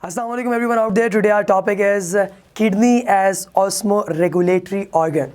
Assalamualaikum everyone out there. Today our topic is kidney as osmoregulatory organ.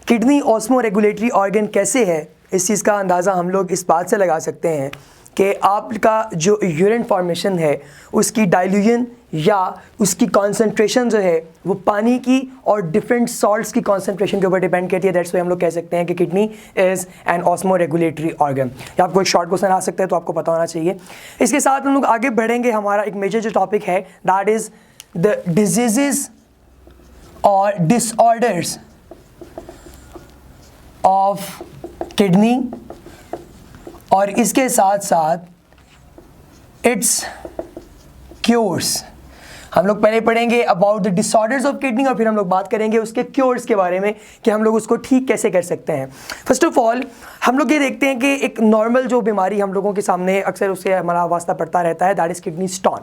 Kidney osmoregulatory organ कैसे है, इस चीज़ का अंदाज़ा हम लोग इस बात से लगा सकते हैं कि आपका जो यूरिन फॉर्मेशन है उसकी डाइल्यूशन या उसकी कॉन्सेंट्रेशन जो है वो पानी की और डिफरेंट सॉल्ट्स की कॉन्सेंट्रेशन के ऊपर डिपेंड करती है. दैट्स वाई हम लोग कह सकते हैं कि किडनी इज़ एन ऑस्मोरेगुलेटरी ऑर्गन. या आपको एक शॉर्ट क्वेश्चन आ सकता है तो आपको पता होना चाहिए. इसके साथ हम लोग आगे बढ़ेंगे. हमारा एक मेजर जो टॉपिक है दैट इज़ द डिजीज़ और डिसऑर्डर्स ऑफ किडनी और इसके साथ साथ इट्स क्योर्स. हम लोग पहले पढ़ेंगे about the disorders of kidney और फिर हम लोग बात करेंगे उसके क्योर्स के बारे में कि हम लोग उसको ठीक कैसे कर सकते हैं. फर्स्ट ऑफ ऑल हम लोग ये देखते हैं कि एक नॉर्मल जो बीमारी हम लोगों के सामने अक्सर उससे हमारा वास्ता पड़ता रहता है दैट इज़ किडनी स्टोन.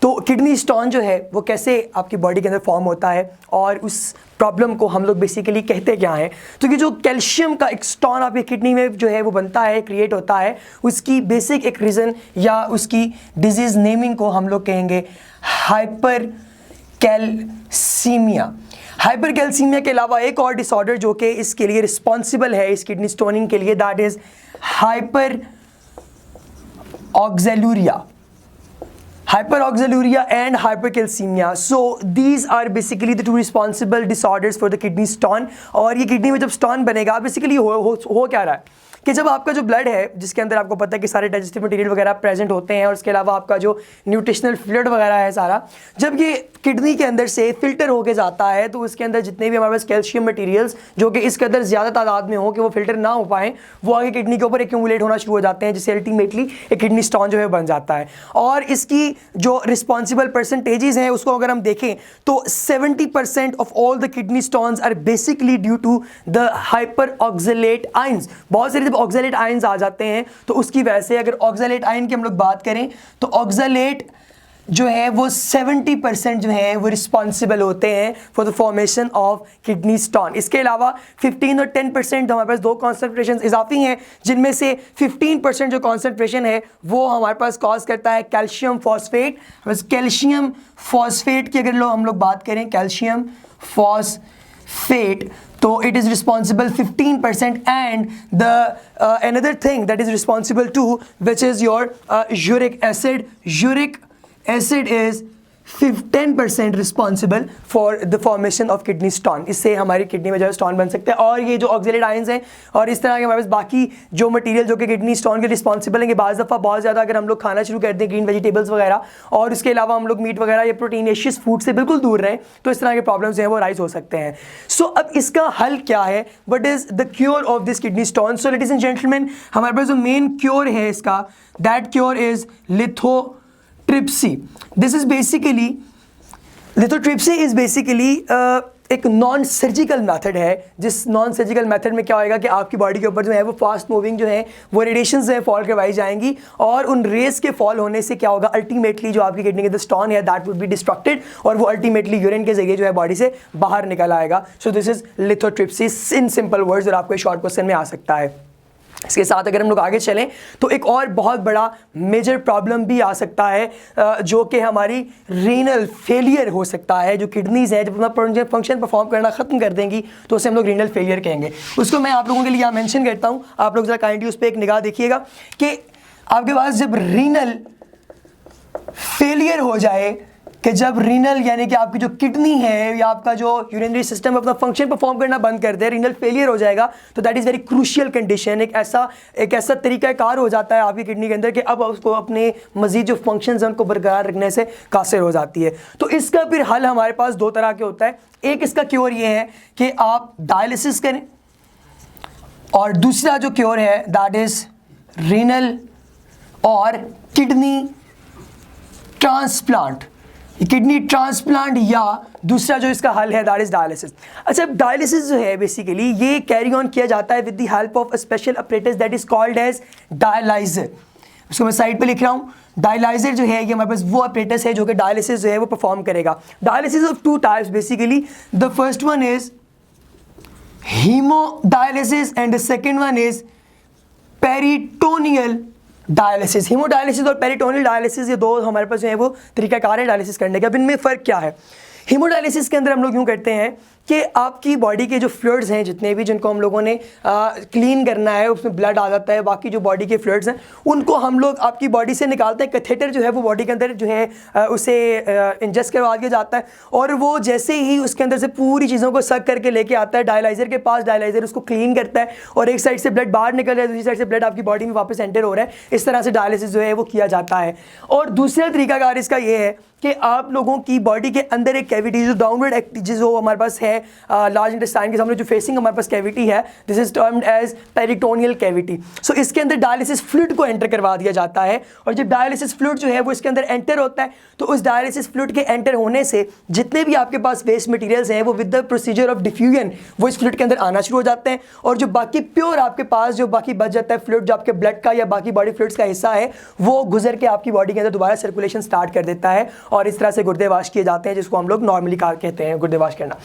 तो किडनी स्टोन जो है वो कैसे आपकी बॉडी के अंदर फॉर्म होता है और उस प्रॉब्लम को हम लोग बेसिकली कहते क्या हैं. तो कि जो कैल्शियम का एक स्टोन आपकी किडनी में जो है वो बनता है, क्रिएट होता है, उसकी बेसिक एक रीज़न या उसकी डिजीज़ नेमिंग को हम लोग कहेंगे हाइपर कैल्सीमिया. हाइपर कैल्सीमिया के अलावा एक और डिसऑर्डर जो कि इसके लिए रिस्पॉन्सिबल है इस किडनी स्टोनिंग के लिए that is hyperoxaluria. Hyperoxaluria and hypercalcemia. So these are basically the two responsible disorders for the kidney stone. और ये किडनी में जब स्टोन बनेगा बेसिकली हो क्या रहा है कि जब आपका जो ब्लड है जिसके अंदर आपको पता है कि सारे डाइजेस्टिव मटेरियल वगैरह प्रेजेंट होते हैं और उसके अलावा आपका जो न्यूट्रिशनल फ्लूइड वगैरह है सारा, जब ये किडनी के अंदर से फिल्टर होके जाता है तो उसके अंदर जितने भी हमारे पास कैल्शियम मटेरियल्स जो कि इसके अंदर ज़्यादा तादाद में हो कि वो फिल्टर ना हो पाए वो आगे किडनी के ऊपर एक्यूमुलेट होना शुरू हो जाते हैं जिससे अल्टीमेटली एक किडनी स्टोन जो है बन जाता है. और इसकी जो रिस्पॉन्सिबल परसेंटेजेस हैं उसको अगर हम देखें तो 70% of all the kidney stones are basically due to the hyper oxalate ions. बहुत सारे ऑक्सलेट आयंस आ जाते हैं तो उसकी वजह से अगर ऑक्सलेट आयन की हम लोग बात करें तो ऑक्सलेट जो है वो 70% जो है वो रिस्पॉन्सिबल होते हैं for the formation of kidney stone. इसके अलावा 15 और 10% हमारे पास दो कॉन्सेंट्रेशन इजाफी हैं जिनमें से 15% जो कॉन्सेंट्रेशन है वो हमारे पास कॉज करता है कैल्शियम फॉस्फेट. बस कैल्शियम फॉस्फेट की अगर हम लोग बात करें कैल्शियम फॉस्फेट तो it is responsible 15% and the another thing that is responsible too which is your uric acid. Uric acid is 10% responsible for the formation of kidney stone. इससे हमारी किडनी में जो है स्टोन बन सकते हैं. और ये जो ऑक्सलेट आयंस हैं और इस तरह के हमारे पास बाकी जो मटेरियल जो कि किडनी स्टोन के रिस्पॉन्सिबल हैं, बाज़ दफ़ा बहुत ज़्यादा अगर हम लोग खाना शुरू कर दें ग्रीन वेजिटेबल्स वगैरह और उसके अलावा हम लोग मीट वगैरह या प्रोटीनेशियस फूड से बिल्कुल दूर रहें तो इस तरह के प्रॉब्लम्स हैं वो राइज हो सकते हैं. सो अब इसका हल क्या है, what is the cure of this kidney stone. So ladies and gentleman हमारे पास जो मेन क्योर है इसका that cure is lithotripsy. This is basically lithotripsy is basically एक नॉन सर्जिकल मेथड है. जिस नॉन सर्जिकल मेथड में क्या होएगा कि आपकी बॉडी के ऊपर जो है वो फास्ट मूविंग जो है वो रेडिएशंस हैं फॉल करवाई जाएंगी और उन रेस के फॉल होने से क्या होगा अल्टीमेटली जो आपकी किडनी के अंदर स्टोन है दैट वुड बी डिस्ट्रक्टेड और वो अल्टीमेटली यूरिन के जरिए जो है बॉडी से बाहर निकल आएगा. So this is lithotripsy in simple words और आपको शॉर्ट क्वेश्चन में आ सकता है. इसके साथ अगर हम लोग आगे चलें तो एक और बहुत बड़ा मेजर प्रॉब्लम भी आ सकता है जो कि हमारी रीनल फेलियर हो सकता है. जो किडनीज़ है जब अपना फंक्शन परफॉर्म करना ख़त्म कर देंगी तो उसे हम लोग रीनल फेलियर कहेंगे. उसको मैं आप लोगों के लिए यहाँ मेंशन करता हूँ. आप लोग ज़रा काइंडली उस पर एक निगाह देखिएगा कि आपके पास जब रीनल फेलियर हो जाए कि जब रीनल यानी कि आपकी जो किडनी है या आपका जो यूरिनरी सिस्टम अपना फंक्शन परफॉर्म करना बंद कर दे, रीनल फेलियर हो जाएगा तो that is very crucial condition. एक ऐसा तरीक़ाकार हो जाता है आपकी किडनी के अंदर कि अब उसको अपने मज़ीद जो फंक्शंस हैं उनको बरकरार रखने से कासिर हो जाती है. तो इसका फिर हल हमारे पास दो तरह के होता है. एक इसका क्योर ये है कि आप डायलिसिस करें और दूसरा जो क्योर है दैट इज़ रीनल और किडनी ट्रांसप्लांट. किडनी ट्रांसप्लांट या दूसरा जो इसका हल है दैट इज डायलिसिस. अच्छा डायलिसिस जो है बेसिकली ये कैरी ऑन किया जाता है with the help of a special apparatus that is called as dialyser. उसको मैं साइड पे लिख रहा हूँ. डायलाइजर जो है ये हमारे पास वो अपरेटस है जो कि डायलिसिस जो है वो परफॉर्म करेगा. Dialysis of two types basically. The first one is haemodialysis and the second one is peritoneal dialysis, haemodialysis और पेरिटोनियल डायलिसिस, ये दो हमारे पास जो है वो तरीकाकार है डायलिसिस करने के। अब इनमें फ़र्क क्या है? हीमोडायलिसिस के अंदर हम लोग यूँ करते हैं कि आपकी बॉडी के जो फ्लूइड्स हैं जितने भी, जिनको हम लोगों ने क्लीन करना है, उसमें ब्लड आ जाता है, बाकी जो बॉडी के फ्लूइड्स हैं उनको हम लोग आपकी बॉडी से निकालते हैं। कैथेटर जो है वो बॉडी के अंदर जो है उसे इंजेस्ट करवा दिया जाता है और वो जैसे ही उसके अंदर से पूरी चीज़ों को सक करके लेके आता है डायलाइजर के पास, डायलाइजर उसको क्लीन करता है और एक साइड से ब्लड बाहर निकल रहा है, दूसरी साइड से ब्लड आपकी बॉडी में वापस एंटर हो रहा है। इस तरह से डायलिसिस जो है वो किया जाता है। और दूसरा तरीकाकार इसका ये है कि आप लोगों की बॉडी के अंदर एक कैविटी जो डाउनवर्ड जो हमारे पास है लार्ज इंटेस्टाइन के सामने जो फेसिंग हमारे पास कैविटी है, this is termed as peritoneal cavity. So इसके अंदर डायलिसिस फ्लूइड को एंटर करवा दिया जाता है और जब डायलिसिस फ्लूइड जो है वो इसके अंदर एंटर होता है तो उस डायलिसिस फ्लूइड के एंटर होने से जितने भी आपके पास वेस्ट मटेरियल्स हैं वो with the procedure of diffusion वो इस फ्लूइड के अंदर आना शुरू हो जाते हैं और जो बाकी प्योर आपके पास जो बाकी बच जाता है फ्लूइड, जो आपके ब्लड का या बाकी बॉडी फ्लूइड्स का हिस्सा है, वो गुजर के आपकी बॉडी के अंदर दोबारा सर्कुलेशन स्टार्ट कर देता है और इस तरह से गुर्दे वाश किए जाते हैं, जिसको हम लोग नॉर्मली कहते हैं गुर्दे वाश करना।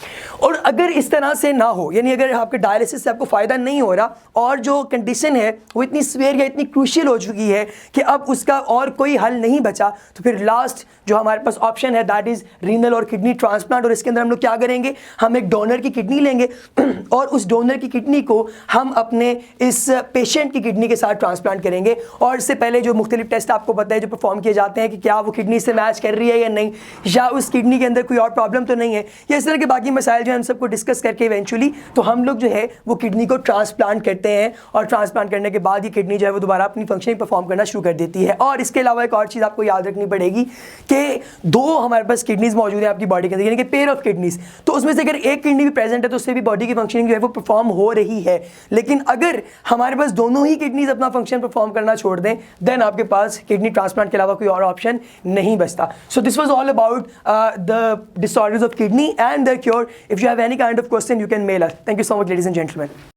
और अगर इस तरह से ना हो, यानी अगर आपके डायलिसिस से आपको फ़ायदा नहीं हो रहा और जो कंडीशन है वो इतनी सीवियर या इतनी क्रूशियल हो चुकी है कि अब उसका और कोई हल नहीं बचा, तो फिर लास्ट जो हमारे पास ऑप्शन है दैट इज़ रीनल और किडनी ट्रांसप्लांट। और इसके अंदर हम लोग क्या करेंगे, हम एक डोनर की किडनी लेंगे और उस डोनर की किडनी को हम अपने इस पेशेंट की किडनी के साथ ट्रांसप्लांट करेंगे। और इससे पहले जो मुख्तलिफ टेस्ट आपको पता है जो परफॉर्म किए जाते हैं कि क्या वो किडनी से मैच कर रही है या नहीं, या उस किडनी के अंदर कोई और प्रॉब्लम तो नहीं है, या इस तरह के बाकी मसाइल जो है हम सबको डिस्कस करके इवेंचुअली तो हम लोग जो है वो किडनी को ट्रांसप्लांट करते हैं और ट्रांसप्लांट करने के बाद ये किडनी जो है वो दोबारा अपनी फंक्शनिंग परफॉर्म करना शुरू कर देती है। और इसके अलावा एक और चीज़ आपको याद रखनी पड़ेगी कि दो हमारे पास किडनीज मौजूद है आपकी बॉडी के अंदर, यानी कि पेयर ऑफ किडनीज। तो उसमें से अगर एक किडनी भी प्रेजेंट है तो उससे भी बॉडी की फंक्शनिंग जो है वो परफॉर्म हो रही है। लेकिन अगर हमारे पास दोनों ही किडनीज अपना फंक्शन परफॉर्म करना छोड़ दें देन आपके पास किडनी ट्रांसप्लांट के अलावा कोई और ऑप्शन नहीं बचता। So this was all about the disorders of kidney and their cure. If you have any kind of question, you can mail us. Thank you so much, ladies and gentlemen.